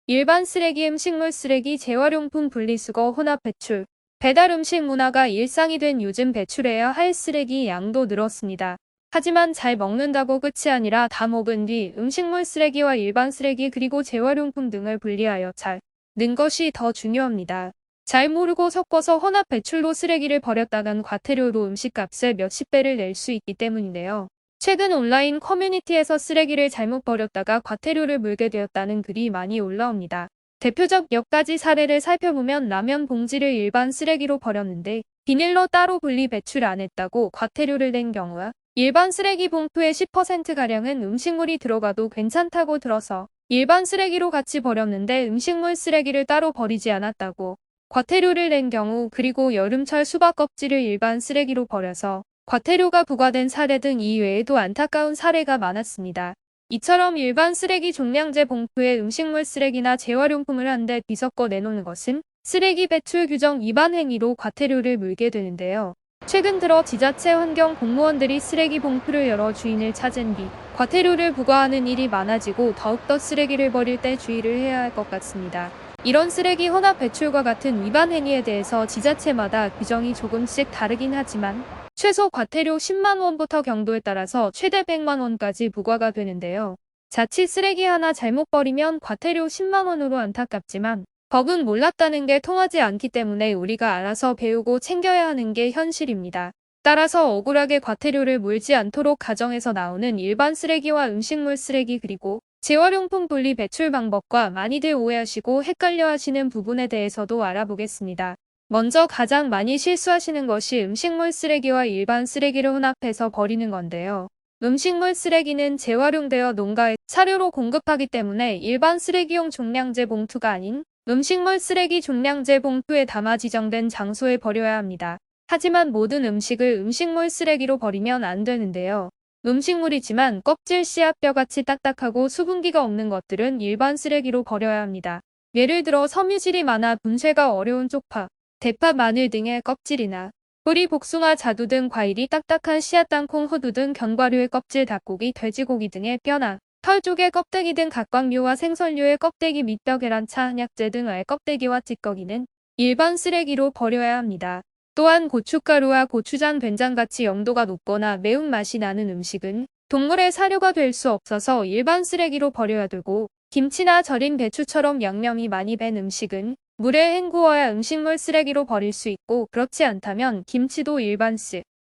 일반 쓰레기, 음식물 쓰레기, 재활용품 분리수거, 혼합 배출. 배달 음식 문화가 일상이 된 요즘 배출해야 할 쓰레기 양도 늘었습니다. 하지만 잘 먹는다고 끝이 아니라 다 먹은 뒤 음식물 쓰레기와 일반 쓰레기 그리고 재활용품 등을 분리하여 잘 는 것이 더 중요합니다. 잘 모르고 섞어서 혼합 배출로 쓰레기를 버렸다간 과태료로 음식값을 몇십 배를 낼 수 있기 때문인데요. 최근 온라인 커뮤니티에서 쓰레기를 잘못 버렸다가 과태료를 물게 되었다는 글이 많이 올라옵니다. 대표적 몇 가지 사례를 살펴보면 라면 봉지를 일반 쓰레기로 버렸는데 비닐로 따로 분리 배출 안 했다고 과태료를 낸 경우와 일반 쓰레기 봉투의 10%가량은 음식물이 들어가도 괜찮다고 들어서 일반 쓰레기로 같이 버렸는데 음식물 쓰레기를 따로 버리지 않았다고 과태료를 낸 경우, 그리고 여름철 수박 껍질을 일반 쓰레기로 버려서 과태료가 부과된 사례 등 이외에도 안타까운 사례가 많았습니다. 이처럼 일반 쓰레기 종량제 봉투에 음식물 쓰레기나 재활용품을 한데 뒤섞어 내놓는 것은 쓰레기 배출 규정 위반 행위로 과태료를 물게 되는데요. 최근 들어 지자체 환경 공무원들이 쓰레기 봉투를 열어 주인을 찾은 뒤 과태료를 부과하는 일이 많아지고 더욱더 쓰레기를 버릴 때 주의를 해야 할 것 같습니다. 이런 쓰레기 혼합 배출과 같은 위반 행위에 대해서 지자체마다 규정이 조금씩 다르긴 하지만 최소 과태료 10만 원부터 경도에 따라서 최대 100만 원까지 부과가 되는데요. 자칫 쓰레기 하나 잘못 버리면 과태료 10만 원으로 안타깝지만 법은 몰랐다는 게 통하지 않기 때문에 우리가 알아서 배우고 챙겨야 하는 게 현실입니다. 따라서 억울하게 과태료를 물지 않도록 가정에서 나오는 일반 쓰레기와 음식물 쓰레기 그리고 재활용품 분리 배출 방법과 많이들 오해하시고 헷갈려 하시는 부분에 대해서도 알아보겠습니다. 먼저 가장 많이 실수하시는 것이 음식물 쓰레기와 일반 쓰레기를 혼합해서 버리는 건데요. 음식물 쓰레기는 재활용되어 농가에 사료로 공급하기 때문에 일반 쓰레기용 종량제 봉투가 아닌 음식물 쓰레기 종량제 봉투에 담아 지정된 장소에 버려야 합니다. 하지만 모든 음식을 음식물 쓰레기로 버리면 안 되는데요. 음식물이지만 껍질, 씨앗, 뼈같이 딱딱하고 수분기가 없는 것들은 일반 쓰레기로 버려야 합니다. 예를 들어 섬유질이 많아 분쇄가 어려운 쪽파, 대파, 마늘 등의 껍질이나 뿌리, 복숭아, 자두 등 과일이 딱딱한 씨앗, 땅콩, 호두 등 견과류의 껍질, 닭고기, 돼지고기 등의 뼈나 털 쪽의 껍데기 등 각각류와 생선류의 껍데기, 밑뼈, 계란차, 한약재 등의 껍데기와 찌꺼기는 일반 쓰레기로 버려야 합니다. 또한 고춧가루와 고추장, 된장같이 영도가 높거나 매운맛이 나는 음식은 동물의 사료가 될 수 없어서 일반 쓰레기로 버려야 되고, 김치나 절인 배추처럼 양념이 많이 밴 음식은 물에 헹구어야 음식물 쓰레기로 버릴 수 있고, 그렇지 않다면 김치도 일반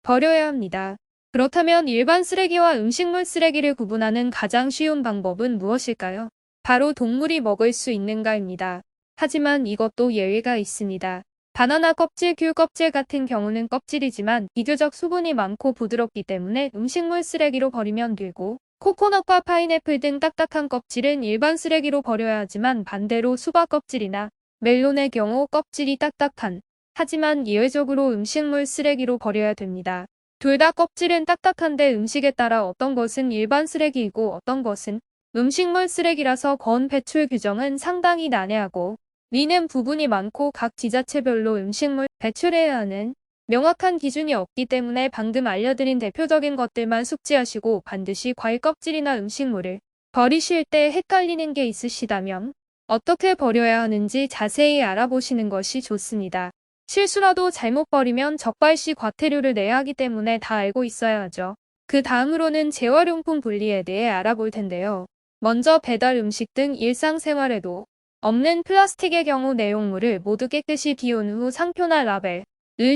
버려야 합니다. 그렇다면 일반 쓰레기와 음식물 쓰레기를 구분하는 가장 쉬운 방법은 무엇일까요? 바로 동물이 먹을 수 있는가입니다. 하지만 이것도 예외가 있습니다. 바나나 껍질, 귤 껍질 같은 경우는 껍질이지만 비교적 수분이 많고 부드럽기 때문에 음식물 쓰레기로 버리면 되고, 코코넛과 파인애플 등 딱딱한 껍질은 일반 쓰레기로 버려야 하지만 반대로 수박 껍질이나 멜론의 경우 껍질이 딱딱한, 하지만 예외적으로 음식물 쓰레기로 버려야 됩니다. 둘 다 껍질은 딱딱한데 음식에 따라 어떤 것은 일반 쓰레기이고 어떤 것은 음식물 쓰레기라서 건 배출 규정은 상당히 난해하고 미는 부분이 많고 각 지자체별로 음식물 배출해야 하는 명확한 기준이 없기 때문에 방금 알려드린 대표적인 것들만 숙지하시고 반드시 과일 껍질이나 음식물을 버리실 때 헷갈리는 게 있으시다면 어떻게 버려야 하는지 자세히 알아보시는 것이 좋습니다. 실수라도 잘못 버리면 적발시 과태료를 내야 하기 때문에 다 알고 있어야 하죠. 그 다음으로는 재활용품 분리에 대해 알아볼 텐데요. 먼저 배달 음식 등 일상생활에도 없는 플라스틱의 경우 내용물을 모두 깨끗이 비운 후 상표나 라벨을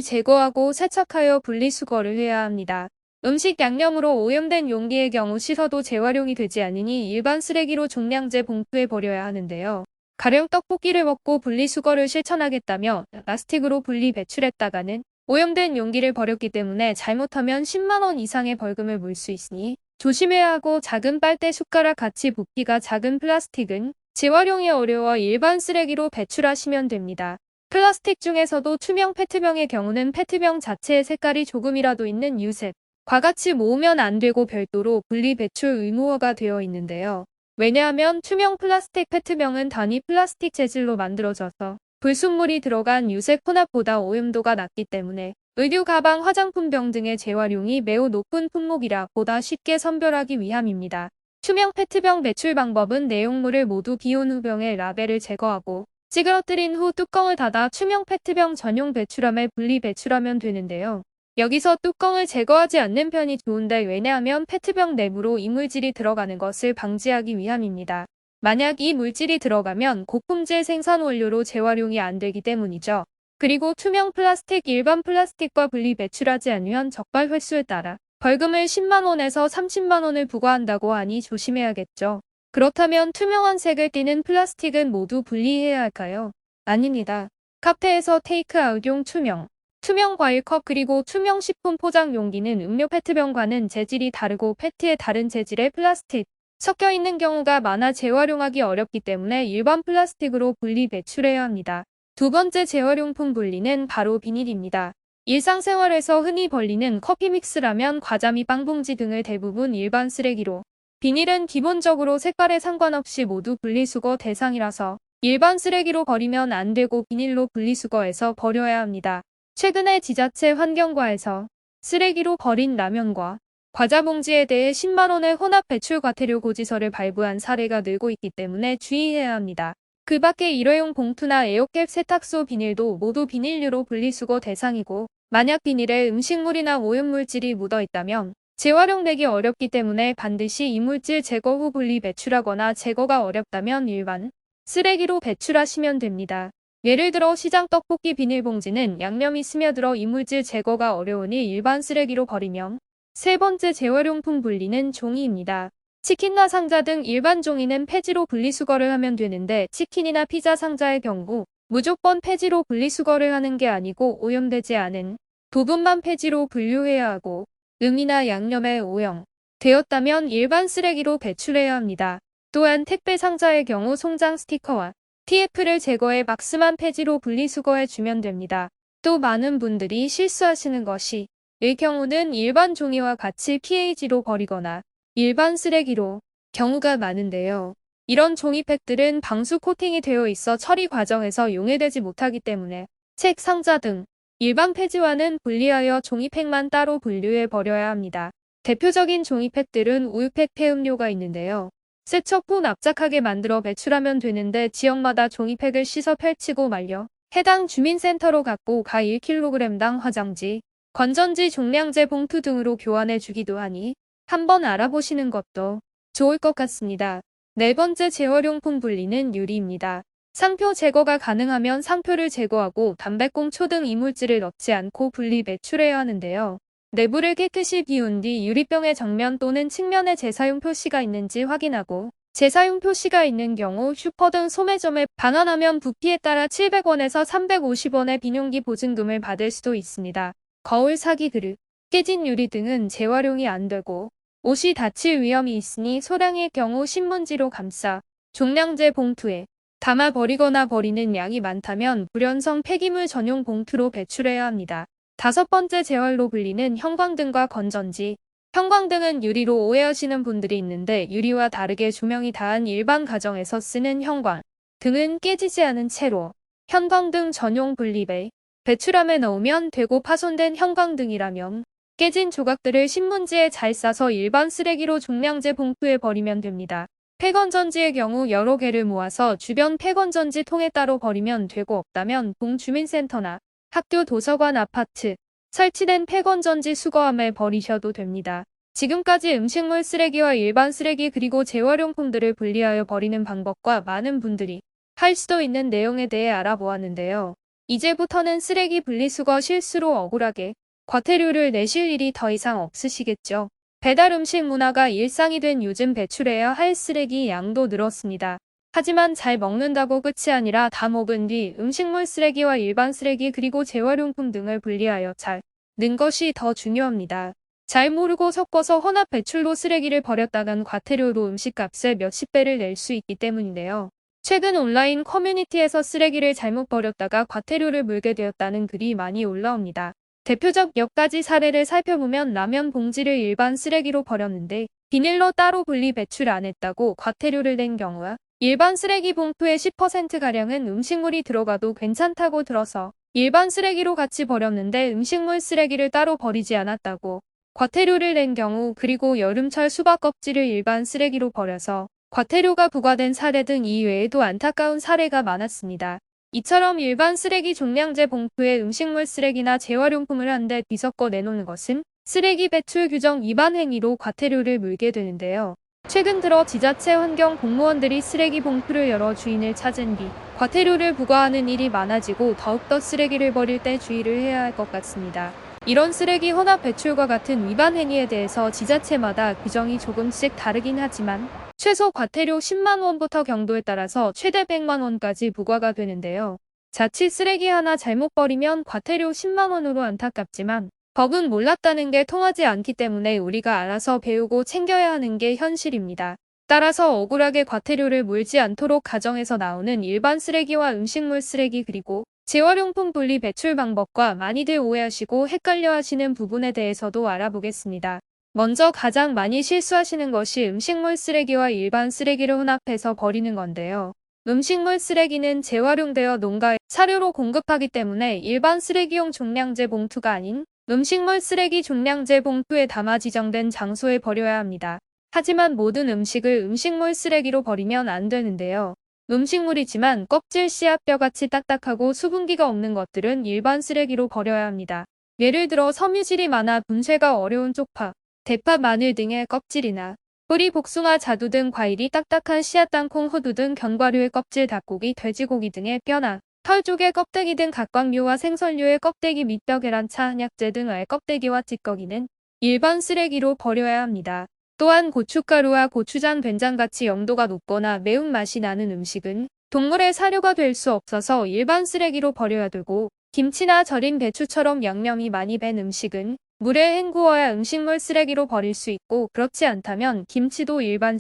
제거하고 세척하여 분리수거를 해야 합니다. 음식 양념으로 오염된 용기의 경우 씻어도 재활용이 되지 않으니 일반 쓰레기로 종량제 봉투에 버려야 하는데요. 가령 떡볶이를 먹고 분리수거를 실천하겠다며 플라스틱으로 분리 배출했다가는 오염된 용기를 버렸기 때문에 잘못하면 10만 원 이상의 벌금을 물 수 있으니 조심해야 하고, 작은 빨대, 숟가락 같이 부피가 작은 플라스틱은 재활용이 어려워 일반 쓰레기로 배출하시면 됩니다. 플라스틱 중에서도 투명 페트병의 경우는 페트병 자체의 색깔이 조금이라도 있는 유색과 같이 모으면 안 되고 별도로 분리 배출 의무화가 되어 있는데요. 왜냐하면 투명 플라스틱 페트병은 단위 플라스틱 재질로 만들어져서 불순물이 들어간 유색 혼합보다 오염도가 낮기 때문에 의류, 가방, 화장품 병 등의 재활용이 매우 높은 품목이라 보다 쉽게 선별하기 위함입니다. 투명 페트병 배출 방법은 내용물을 모두 비운 후 병의 라벨을 제거하고 찌그러뜨린 후 뚜껑을 닫아 투명 페트병 전용 배출함에 분리 배출하면 되는데요. 여기서 뚜껑을 제거하지 않는 편이 좋은데 왜냐하면 페트병 내부로 이물질이 들어가는 것을 방지하기 위함입니다. 만약 이 물질이 들어가면 고품질 생산 원료로 재활용이 안 되기 때문이죠. 그리고 투명 플라스틱 일반 플라스틱과 분리 배출하지 않으면 적발 횟수에 따라 벌금을 10만 원에서 30만 원을 부과한다고 하니 조심해야겠죠. 그렇다면 투명한 색을 띠는 플라스틱은 모두 분리해야 할까요? 아닙니다. 카페에서 테이크아웃용 투명 과일컵 그리고 투명 식품 포장 용기는 음료 페트병과는 재질이 다르고 페트에 다른 재질의 플라스틱 섞여 있는 경우가 많아 재활용하기 어렵기 때문에 일반 플라스틱으로 분리 배출해야 합니다. 두 번째 재활용품 분리는 바로 비닐입니다. 일상생활에서 흔히 벌리는 커피 믹스라면 과자 및 빵봉지 등을 대부분 일반 쓰레기로 비닐은 기본적으로 색깔에 상관없이 모두 분리수거 대상이라서 일반 쓰레기로 버리면 안 되고 비닐로 분리수거해서 버려야 합니다. 최근에 지자체 환경과에서 쓰레기로 버린 라면과 과자 봉지에 대해 10만 원의 혼합 배출 과태료 고지서를 발부한 사례가 늘고 있기 때문에 주의해야 합니다. 그 밖에 일회용 봉투나 에어캡 세탁소 비닐도 모두 비닐류로 분리수거 대상이고 만약 비닐에 음식물이나 오염물질이 묻어 있다면 재활용되기 어렵기 때문에 반드시 이물질 제거 후 분리 배출하거나 제거가 어렵다면 일반 쓰레기로 배출하시면 됩니다. 예를 들어 시장 떡볶이 비닐봉지는 양념이 스며들어 이물질 제거가 어려우니 일반 쓰레기로 버리면 세 번째 재활용품 분리는 종이입니다. 치킨나 상자 등 일반 종이는 폐지로 분리수거를 하면 되는데 치킨이나 피자 상자의 경우 무조건 폐지로 분리수거를 하는 게 아니고 오염되지 않은 부분만 폐지로 분류해야 하고 음이나 양념에 오염되었다면 일반 쓰레기로 배출해야 합니다. 또한 택배 상자의 경우 송장 스티커와 TF를 제거해 박스만 폐지로 분리수거해 주면 됩니다. 또 많은 분들이 실수하시는 것이 일 경우는 일반 종이와 같이 PH로 버리거나 일반 쓰레기로 경우가 많은데요. 이런 종이팩들은 방수 코팅이 되어 있어 처리 과정에서 용해되지 못하기 때문에 책 상자 등 일반 폐지와는 분리하여 종이팩만 따로 분류해 버려야 합니다. 대표적인 종이팩들은 우유팩 폐음료가 있는데요. 세척 후 납작하게 만들어 배출하면 되는데 지역마다 종이팩을 씻어 펼치고 말려 해당 주민센터로 갖고 가 1kg당 화장지, 건전지 종량제 봉투 등으로 교환해 주기도 하니 한번 알아보시는 것도 좋을 것 같습니다. 네 번째 재활용품 분리는 유리입니다. 상표 제거가 가능하면 상표를 제거하고 담배꽁초 등 이물질을 넣지 않고 분리 배출해야 하는데요. 내부를 깨끗이 비운 뒤 유리병의 정면 또는 측면에 재사용 표시가 있는지 확인하고 재사용 표시가 있는 경우 슈퍼 등 소매점에 반환하면 부피에 따라 700원에서 350원의 비용기 보증금을 받을 수도 있습니다. 거울 사기 그릇, 깨진 유리 등은 재활용이 안 되고 옷이 다칠 위험이 있으니 소량의 경우 신문지로 감싸 종량제 봉투에 담아 버리거나 버리는 양이 많다면 불연성 폐기물 전용 봉투로 배출해야 합니다. 다섯 번째 재활로 불리는 형광등과 건전지. 형광등은 유리로 오해하시는 분들이 있는데 유리와 다르게 조명이 다한 일반 가정에서 쓰는 형광 등은 깨지지 않은 채로 형광등 전용 분리배 배출함에 넣으면 되고 파손된 형광등이라면 깨진 조각들을 신문지에 잘 싸서 일반 쓰레기로 종량제 봉투에 버리면 됩니다. 폐건전지의 경우 여러 개를 모아서 주변 폐건전지 통에 따로 버리면 되고 없다면 동주민센터나 학교 도서관 아파트 설치된 폐건전지 수거함에 버리셔도 됩니다. 지금까지 음식물 쓰레기와 일반 쓰레기 그리고 재활용품들을 분리하여 버리는 방법과 많은 분들이 할 수도 있는 내용에 대해 알아보았는데요. 이제부터는 쓰레기 분리수거 실수로 억울하게 과태료를 내실 일이 더 이상 없으시겠죠. 배달 음식 문화가 일상이 된 요즘 배출해야 할 쓰레기 양도 늘었습니다. 하지만 잘 먹는다고 끝이 아니라 다 먹은 뒤 음식물 쓰레기와 일반 쓰레기 그리고 재활용품 등을 분리하여 잘 는 것이 더 중요합니다. 잘 모르고 섞어서 혼합 배출로 쓰레기를 버렸다간 과태료로 음식값의 몇십 배를 낼 수 있기 때문인데요. 최근 온라인 커뮤니티에서 쓰레기를 잘못 버렸다가 과태료를 물게 되었다는 글이 많이 올라옵니다. 대표적 몇 가지 사례를 살펴보면 라면 봉지를 일반 쓰레기로 버렸는데 비닐로 따로 분리 배출 안 했다고 과태료를 낸 경우와 일반 쓰레기 봉투의 10%가량은 음식물이 들어가도 괜찮다고 들어서 일반 쓰레기로 같이 버렸는데 음식물 쓰레기를 따로 버리지 않았다고 과태료를 낸 경우 그리고 여름철 수박 껍질을 일반 쓰레기로 버려서 과태료가 부과된 사례 등 이외에도 안타까운 사례가 많았습니다. 이처럼 일반 쓰레기 종량제 봉투에 음식물 쓰레기나 재활용품을 한데 뒤섞어 내놓는 것은 쓰레기 배출 규정 위반 행위로 과태료를 물게 되는데요. 최근 들어 지자체 환경 공무원들이 쓰레기 봉투를 열어 주인을 찾은 뒤 과태료를 부과하는 일이 많아지고 더욱더 쓰레기를 버릴 때 주의를 해야 할 것 같습니다. 이런 쓰레기 혼합 배출과 같은 위반 행위에 대해서 지자체마다 규정이 조금씩 다르긴 하지만 최소 과태료 10만 원부터 경도에 따라서 최대 100만 원까지 부과가 되는데요. 자칫 쓰레기 하나 잘못 버리면 과태료 10만 원으로 안타깝지만 법은 몰랐다는 게 통하지 않기 때문에 우리가 알아서 배우고 챙겨야 하는 게 현실입니다. 따라서 억울하게 과태료를 물지 않도록 가정에서 나오는 일반 쓰레기와 음식물 쓰레기 그리고 재활용품 분리 배출 방법과 많이들 오해하시고 헷갈려 하시는 부분에 대해서도 알아보겠습니다. 먼저 가장 많이 실수하시는 것이 음식물 쓰레기와 일반 쓰레기를 혼합해서 버리는 건데요. 음식물 쓰레기는 재활용되어 농가에 사료로 공급하기 때문에 일반 쓰레기용 종량제 봉투가 아닌 음식물 쓰레기 종량제 봉투에 담아 지정된 장소에 버려야 합니다. 하지만 모든 음식을 음식물 쓰레기로 버리면 안 되는데요. 음식물이지만 껍질, 씨앗, 뼈같이 딱딱하고 수분기가 없는 것들은 일반 쓰레기로 버려야 합니다. 예를 들어 섬유질이 많아 분쇄가 어려운 쪽파, 대파, 마늘 등의 껍질이나 뿌리, 복숭아, 자두 등 과일이 딱딱한 씨앗, 땅콩, 호두 등 견과류의 껍질, 닭고기, 돼지고기 등의 뼈나 털 쪽의 껍데기 등 각각류와 생선류의 껍데기 및 뼈, 계란차, 한약재 등의 껍데기와 찌꺼기는 일반 쓰레기로 버려야 합니다. 또한 고춧가루와 고추장, 된장같이 염도가 높거나 매운맛이 나는 음식은 동물의 사료가 될 수 없어서 일반 쓰레기로 버려야 되고 김치나 절인 배추처럼 양념이 많이 밴 음식은 물에 헹구어야 음식물 쓰레기로 버릴 수 있고 그렇지 않다면 김치도 일반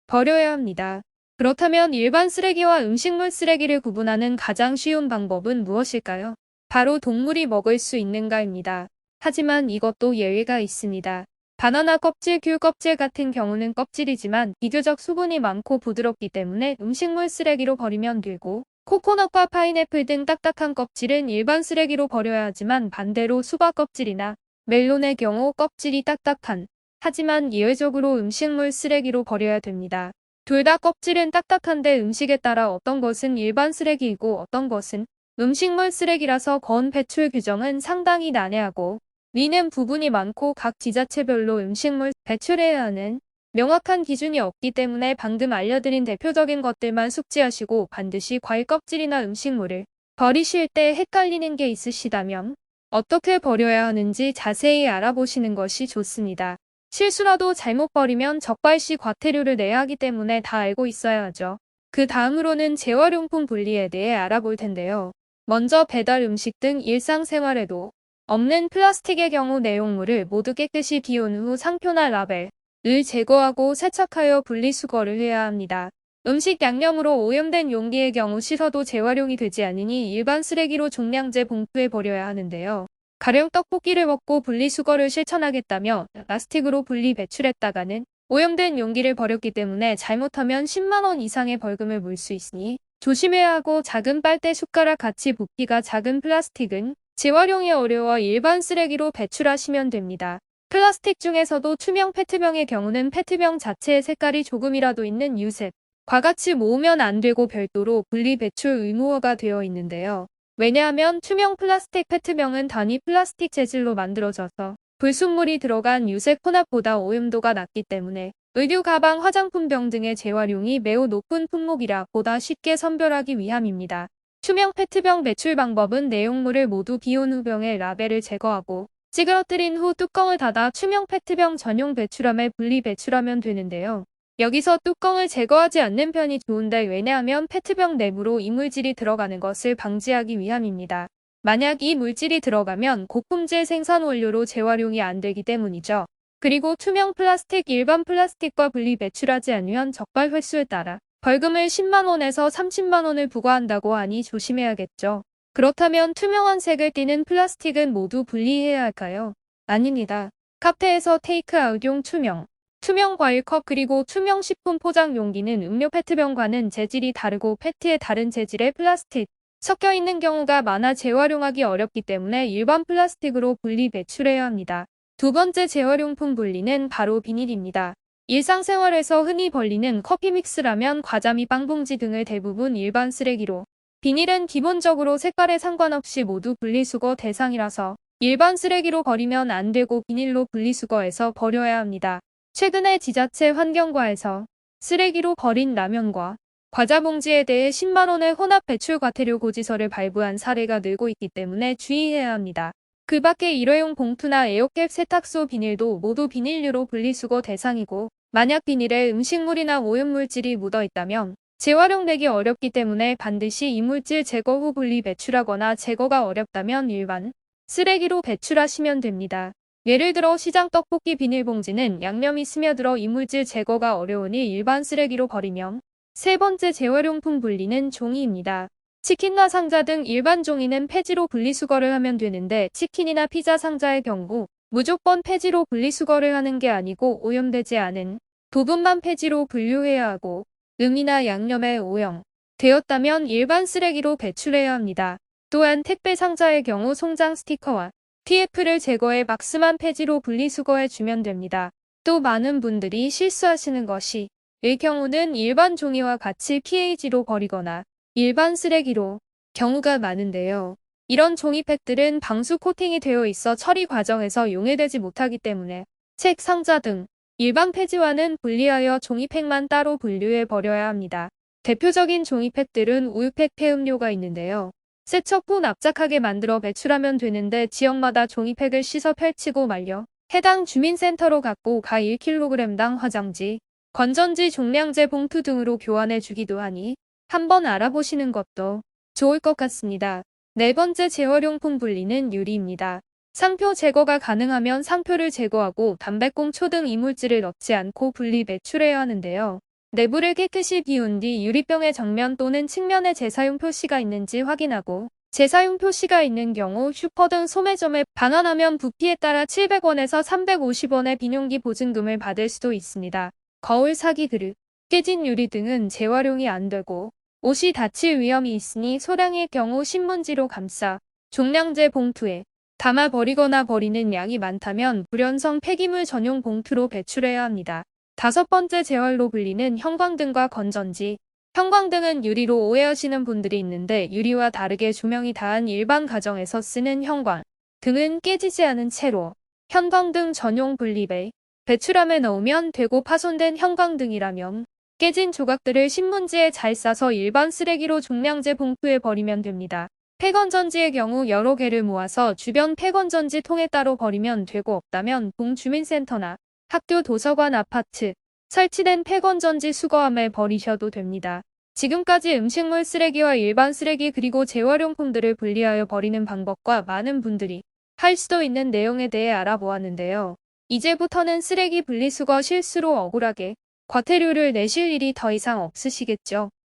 버려야 합니다. 그렇다면 일반 쓰레기와 음식물 쓰레기를 구분하는 가장 쉬운 방법은 무엇일까요? 바로 동물이 먹을 수 있는가입니다. 하지만 이것도 예외가 있습니다. 바나나 껍질, 귤 껍질 같은 경우는 껍질이지만 비교적 수분이 많고 부드럽기 때문에 음식물 쓰레기로 버리면 되고 코코넛과 파인애플 등 딱딱한 껍질은 일반 쓰레기로 버려야 하지만 반대로 수박 껍질이나 멜론의 경우 껍질이 딱딱한 하지만 예외적으로 음식물 쓰레기로 버려야 됩니다. 둘 다 껍질은 딱딱한데 음식에 따라 어떤 것은 일반 쓰레기이고 어떤 것은 음식물 쓰레기라서 건 배출 규정은 상당히 난해하고 미는 부분이 많고 각 지자체별로 음식물 배출해야 하는 명확한 기준이 없기 때문에 방금 알려드린 대표적인 것들만 숙지하시고 반드시 과일 껍질이나 음식물을 버리실 때 헷갈리는 게 있으시다면 어떻게 버려야 하는지 자세히 알아보시는 것이 좋습니다. 실수라도 잘못 버리면 적발시 과태료를 내야 하기 때문에 다 알고 있어야 하죠. 그 다음으로는 재활용품 분리에 대해 알아볼 텐데요. 먼저 배달 음식 등 일상생활에도 없는 플라스틱의 경우 내용물을 모두 깨끗이 비운 후 상표나 라벨을 제거하고 세척하여 분리수거를 해야 합니다. 음식 양념으로 오염된 용기의 경우 씻어도 재활용이 되지 않으니 일반 쓰레기로 종량제 봉투에 버려야 하는데요. 가령 떡볶이를 먹고 분리수거를 실천하겠다며 플라스틱으로 분리 배출했다가는 오염된 용기를 버렸기 때문에 잘못하면 10만 원 이상의 벌금을 물 수 있으니 조심해야 하고 작은 빨대, 숟가락 같이 부피가 작은 플라스틱은 재활용이 어려워 일반 쓰레기로 배출하시면 됩니다. 플라스틱 중에서도 투명 페트병의 경우는 페트병 자체의 색깔이 조금이라도 있는 유색과 같이 모으면 안 되고 별도로 분리 배출 의무화가 되어 있는데요. 왜냐하면 투명 플라스틱 페트병은 단위 플라스틱 재질로 만들어져서 불순물이 들어간 유색 혼합보다 오염도가 낮기 때문에 의류, 가방, 화장품병 등의 재활용이 매우 높은 품목이라 보다 쉽게 선별하기 위함입니다. 투명 페트병 배출 방법은 내용물을 모두 비운 후 병의 라벨을 제거하고 찌그러뜨린 후 뚜껑을 닫아 투명 페트병 전용 배출함에 분리 배출하면 되는데요. 여기서 뚜껑을 제거하지 않는 편이 좋은데 왜냐하면 페트병 내부로 이물질이 들어가는 것을 방지하기 위함입니다. 만약 이 물질이 들어가면 고품질 생산 원료로 재활용이 안 되기 때문이죠. 그리고 투명 플라스틱, 일반 플라스틱과 분리 배출하지 않으면 적발 횟수에 따라 벌금을 10만 원에서 30만 원을 부과한다고 하니 조심해야겠죠. 그렇다면 투명한 색을 띠는 플라스틱은 모두 분리해야 할까요? 아닙니다. 카페에서 테이크아웃용 투명 과일컵 그리고 투명 식품 포장 용기는 음료 페트병과는 재질이 다르고 페트에 다른 재질의 플라스틱 섞여 있는 경우가 많아 재활용하기 어렵기 때문에 일반 플라스틱으로 분리 배출해야 합니다. 두 번째 재활용품 분리는 바로 비닐입니다. 일상생활에서 흔히 벌리는 커피 믹스라면 과자 및 빵봉지 등을 대부분 일반 쓰레기로, 비닐은 기본적으로 색깔에 상관없이 모두 분리수거 대상이라서 일반 쓰레기로 버리면 안 되고 비닐로 분리수거해서 버려야 합니다. 최근에 지자체 환경과에서 쓰레기로 버린 라면과 과자 봉지에 대해 10만 원의 혼합 배출 과태료 고지서를 발부한 사례가 늘고 있기 때문에 주의해야 합니다. 그 밖에 일회용 봉투나 에어캡 세탁소 비닐도 모두 비닐류로 분리수거 대상이고, 만약 비닐에 음식물이나 오염물질이 묻어 있다면 재활용되기 어렵기 때문에 반드시 이물질 제거 후 분리 배출하거나 제거가 어렵다면 일반 쓰레기로 배출하시면 됩니다. 예를 들어 시장 떡볶이 비닐봉지는 양념이 스며들어 이물질 제거가 어려우니 일반 쓰레기로 버리면, 세 번째 재활용품 분리는 종이입니다. 치킨나 상자 등 일반 종이는 폐지로 분리수거를 하면 되는데 치킨이나 피자 상자의 경우 무조건 폐지로 분리수거를 하는 게 아니고 오염되지 않은 부분만 폐지로 분류해야 하고, 음이나 양념에 오염되었다면 일반 쓰레기로 배출해야 합니다. 또한 택배 상자의 경우 송장 스티커와 TF를 제거해 박스만 폐지로 분리수거해 주면 됩니다. 또 많은 분들이 실수하시는 것이 의 경우는 일반 종이와 같이 PH로 버리거나 일반 쓰레기로 경우가 많은데요. 이런 종이팩들은 방수 코팅이 되어 있어 처리 과정에서 용해되지 못하기 때문에 책, 상자 등 일반 폐지와는 분리하여 종이팩만 따로 분류해 버려야 합니다. 대표적인 종이팩들은 우유팩, 폐음료가 있는데요. 세척 후 납작하게 만들어 배출하면 되는데 지역마다 종이팩을 씻어 펼치고 말려 해당 주민센터로 갖고 가 1kg당 화장지, 건전지, 종량제 봉투 등으로 교환해 주기도 하니 한번 알아보시는 것도 좋을 것 같습니다. 네 번째 재활용품 분리는 유리입니다. 상표 제거가 가능하면 상표를 제거하고 담배꽁, 초 등 이물질을 넣지 않고 분리 배출해야 하는데요. 내부를 깨끗이 비운 뒤 유리병의 정면 또는 측면에 재사용 표시가 있는지 확인하고, 재사용 표시가 있는 경우 슈퍼 등 소매점에 반환하면 부피에 따라 700원에서 350원의 비용기 보증금을 받을 수도 있습니다. 거울, 사기 그릇, 깨진 유리 등은 재활용이 안 되고 옷이 다칠 위험이 있으니 소량의 경우 신문지로 감싸 종량제 봉투에 담아 버리거나 버리는 양이 많다면 불연성 폐기물 전용 봉투로 배출해야 합니다. 다섯 번째 재활로 불리는 형광등과 건전지. 형광등은 유리로 오해하시는 분들이 있는데 유리와 다르게 조명이 다한 일반 가정에서 쓰는 형광 등은 깨지지 않은 채로 형광등 전용 분리배 배출함에 넣으면 되고, 파손된 형광등이라면 깨진 조각들을 신문지에 잘 싸서 일반 쓰레기로 종량제 봉투에 버리면 됩니다. 폐건전지의 경우 여러 개를 모아서 주변 폐건전지 통에 따로 버리면 되고, 없다면 동주민센터나 학교, 도서관, 아파트 설치된 폐건전지 수거함에 버리셔도 됩니다. 지금까지 음식물 쓰레기와 일반 쓰레기 그리고 재활용품들을 분리하여 버리는 방법과 많은 분들이 할 수도 있는 내용에 대해 알아보았는데요. 이제부터는 쓰레기 분리수거 실수로 억울하게 과태료를 내실 일이 더 이상 없으시겠죠.